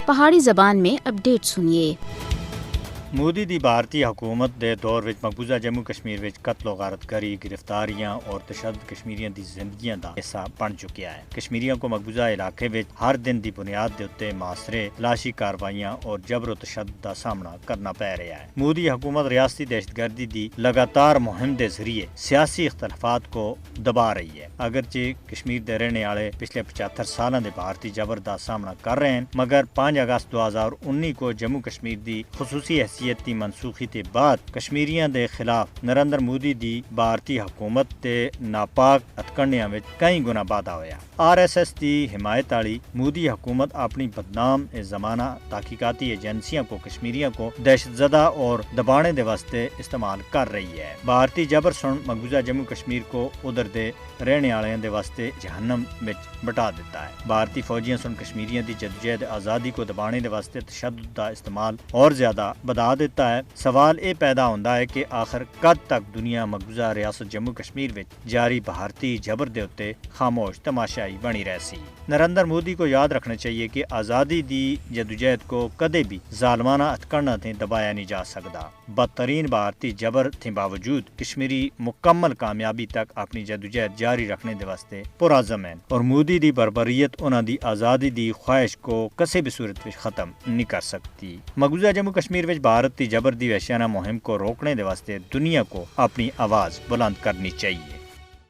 پہاڑی زبان میں اپڈیٹ سنیے۔ مودی دی بھارتی حکومت دے دور وچ مقبوضہ جموں کشمیر وچ قتل و غارت گری، گرفتاریاں اور تشدد کشمیریاں دی زندگیاں دا حصہ بن چکیا ہے۔ کشمیریوں کو مقبوضہ علاقے وچ ہر دن دی بنیاد دے اوتے محاصرے، تلاشی کاروائیاں اور جبر و تشدد دا سامنا کرنا پے رہا ہے۔ مودی حکومت ریاستی دہشت گردی دی لگاتار مہم دے ذریعے سیاسی اختلافات کو دبا رہی ہے۔ اگرچہ کشمیر دے رہنے والے پچھلے 75 سالاں دے بھارتی جبر دا سامنا کر رہے ہیں، مگر 5 اگست 2019 کو جموں کشمیر دی خصوصی حیثیت دی منسوخی تے بعد کشمیریاں دے خلاف نریندر مودی دی بھارتی حکومت تے ناپاک ہتھکنڈیاں وچ کئی گنا واਧਾ ہویا۔ RSS دی حمایت والی مودی حکومت اپنی بدنام زمانہ تحقیقاتی ایجنسیاں کو کشمیریوں کو دہشت زدہ اور دبانے دے واسطے استعمال کر رہی ہے۔ بھارتی جبر سن مقبوضہ جموں کشمیر کو ادھر دے رہنے والے دے واسطے جہنم وچ بٹا دیتا ہے۔ بھارتی فوجیاں سن کشمیریوں دی جدوجہد آزادی کو دبانے دے واسطے تشدد دا استعمال اور زیادہ بڑھا دیتا ہے۔ سوال یہ پیدا ہوتا ہے کہ آخر کد تک دنیا مقبوضہ ریاست جموں کشمیر وچ جاری بھارتی جبر دے اوتے خاموش تماشائی بنی رہ سی۔ نریندر مودی کو یاد رکھنا چاہیے کہ آزادی دی جدوجہد کو کدے بھی ظالمانہ ہتھکنڈا تے دبایا نہیں جا سکتا۔ بدترین بھارتی جبر کے باوجود کشمیری مکمل کامیابی تک اپنی جدوجہد جاری رکھنے دے واسطے پرعزم ہیں، اور مودی دی بربریت انہاں دی آزادی دی خواہش کو کسی بھی صورت وچ ختم نہیں کر سکتی۔ مقبوضہ جموں کشمیر وچ بھارت دی جبر دی وحشیانہ مہم کو روکنے دے واسطے دنیا کو اپنی آواز بلند کرنی چاہیے۔